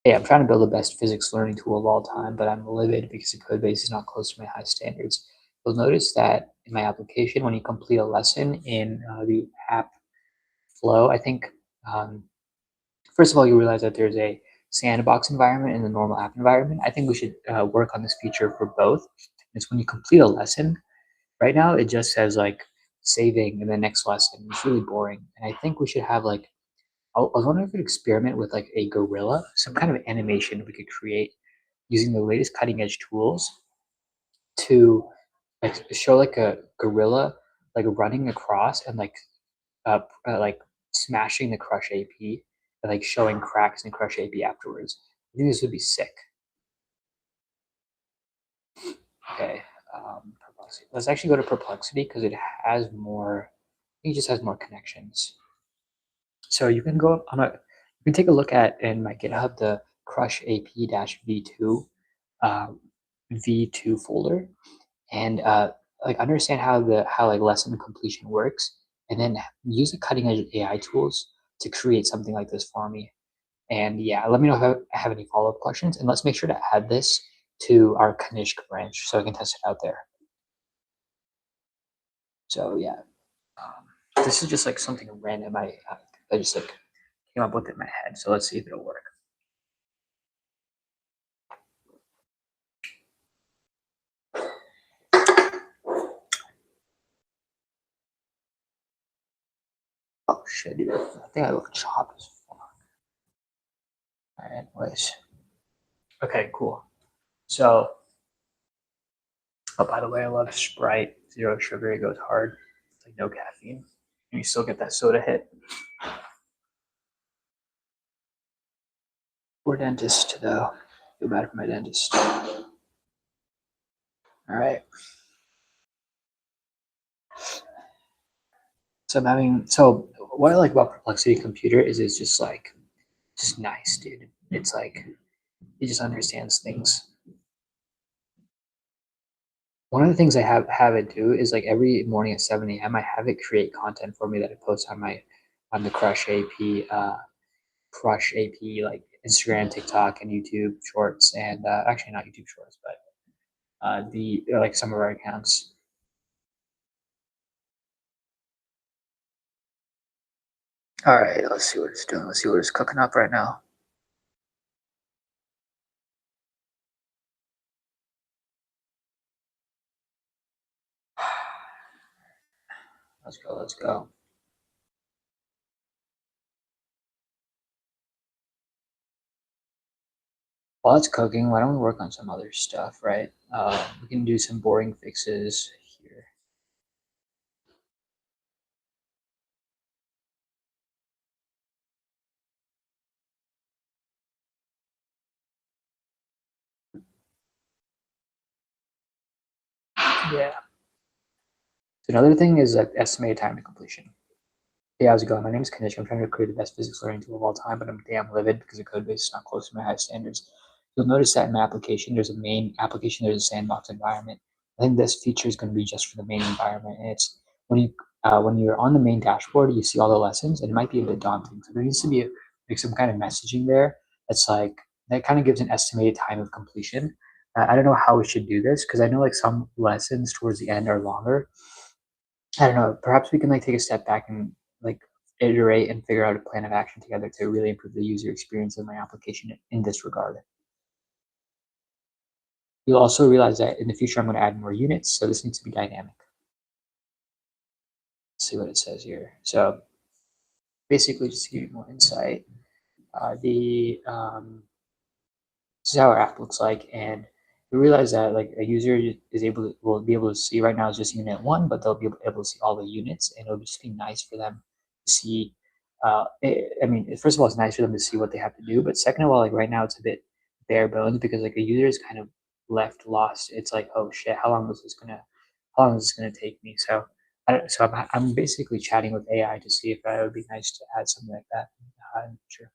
Hey, I'm trying to build the best physics learning tool of all time, but I'm livid because the code base is not close to my high standards. You'll notice that in my application, when you complete a lesson in the app flow, I think, um, first of all, you realize that there's a sandbox environment and the normal app environment. I think we should work on this feature for both. It's when you complete a lesson. Right now, it just says like saving in the next lesson. It's really boring. And I think we should have like I was wondering if we could experiment with like a gorilla, some kind of animation we could create using the latest cutting edge tools to like show like a gorilla like running across and like smashing the crush AP and like showing cracks in crush AP afterwards. I think this would be sick. Okay. Perplexity. Let's actually go to perplexity because it has more. I think it just has more connections. So you can go up on a. You can take a look at in my GitHub the crush AP-v2 uh, v2 folder and like understand how like lesson completion works, and then use the cutting edge AI tools to create something like this for me. And yeah, let me know if I have any follow up questions, and let's make sure to add this to our Kanishk branch so I can test it out there. So yeah, this is just like something random I just like came up with in my head. So let's see if it'll work. Oh shit, dude! I think I look chopped as fuck. All right, anyways. Okay, cool. So oh, by the way, I love Sprite. Zero sugar. It goes hard. It's like no caffeine. And you still get that soda hit. Poor dentist, though. Feel bad for my dentist. All right. So what I like about Perplexity Computer is it's just nice, dude. It's like it just understands things. One of the things I have it do is like every morning at 7 a.m. I have it create content for me that I post on the Crush AP like Instagram, TikTok, and YouTube Shorts, and actually not YouTube Shorts, but the like some of our accounts. All right, let's see what it's doing. Let's see what it's cooking up right now. Let's go. Let's go. While it's cooking, why don't we work on some other stuff, right? We can do some boring fixes here. Yeah. So another thing is like estimated time to completion. Hey, how's it going? My name is Kanishk. I'm trying to create the best physics learning tool of all time, but I'm damn livid because the code base is not close to my high standards. You'll notice that in my application, there's a main application, there's a sandbox environment. I think this feature is going to be just for the main environment. And it's when you're on the main dashboard, you see all the lessons, and it might be a bit daunting. So there needs to be like some kind of messaging there that's like that kind of gives an estimated time of completion. I don't know how we should do this because I know like some lessons towards the end are longer. I don't know. Perhaps we can like take a step back and like iterate and figure out a plan of action together to really improve the user experience of my application in this regard. You'll also realize that in the future I'm going to add more units, so this needs to be dynamic. Let's see what it says here. So basically, just to give you more insight, the this is how our app looks like, and we realize that like a user is able to will be able to see right now is just unit one, but they'll be able to see all the units, and it'll just be nice for them to see. I mean, first of all, it's nice for them to see what they have to do, but second of all, like right now, it's a bit bare bones because like a user is kind of left lost. It's like, oh shit, how long is this gonna take me? So, I'm basically chatting with AI to see if it would be nice to add something like that in the future.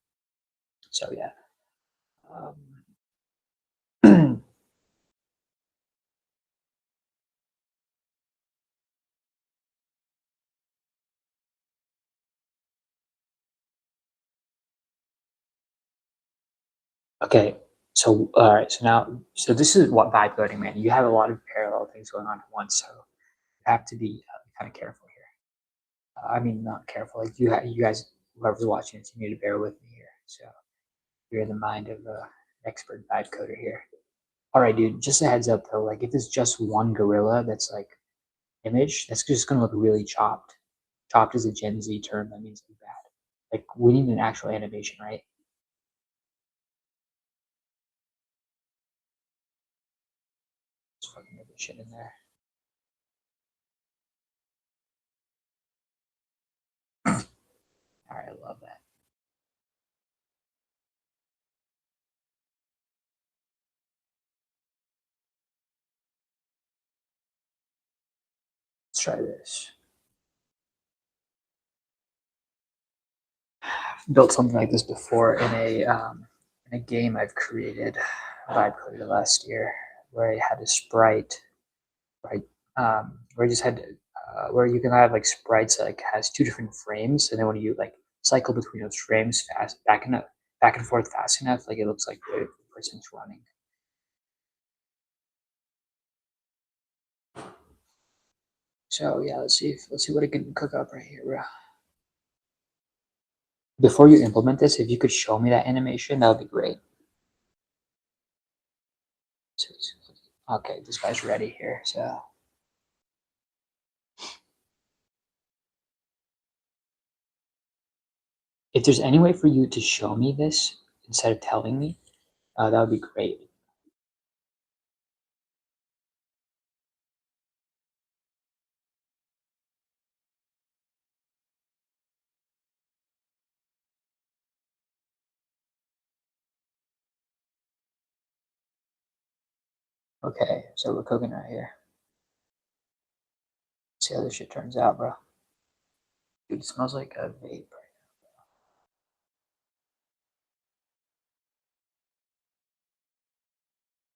So yeah. Um, Okay, so all right, so now, so this is what vibe coding, man. You have a lot of parallel things going on at once, so you have to be kind of careful here. I mean, not careful. Like you guys, whoever's watching this, you need to bear with me here. So you're in the mind of an expert vibe coder here. All right, dude. Just a heads up though. Like if it's just one gorilla that's like image, that's just gonna look really chopped. Chopped is a Gen Z term that means like bad. Like we need an actual animation, right? Just fucking get this shit in there. All right, I love that. Let's try this. I've built something like this before in a game I've created. Vibe coded last year, where I had a sprite, right? Where I just had where you can have like sprites that like has two different frames, and then when you like cycle between those frames fast, back and forth fast enough, like it looks like the person's running. So yeah, let's see what I can cook up right here, bro. Before you implement this, if you could show me that animation, that would be great. So, okay, this guy's ready here. So if there's any way for you to show me this instead of telling me, that would be great. Okay, so we're cooking right here. See how this shit turns out, bro. Dude, it smells like a vape.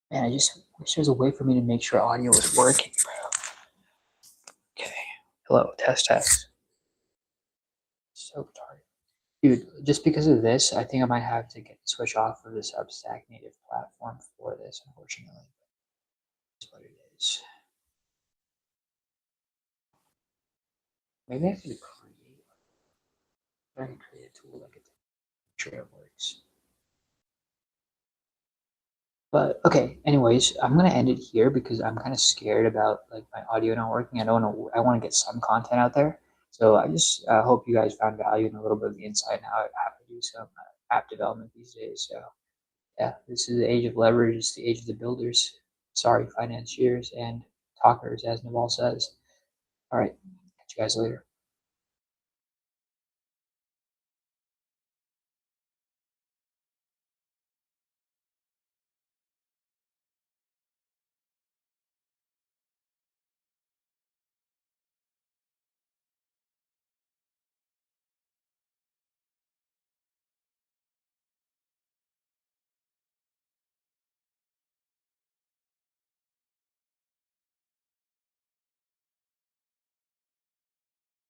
Man, I just wish there was a way for me to make sure audio was working, bro. Okay. Hello, test test. So retarded. Dude, just because of this, I think I might have to get switch off of the Substack native platform for this, unfortunately. That's what it is. Maybe I could create a tool that could make sure it works. But okay, anyways, I'm gonna end it here because I'm kind of scared about like my audio not working. I don't know. I want to get some content out there. So I just hope you guys found value in a little bit of the insight on how to do some app development these days. So yeah, this is the age of leverage. It's the age of the builders. Sorry, financiers and talkers, as Naval says. All right, catch you guys later.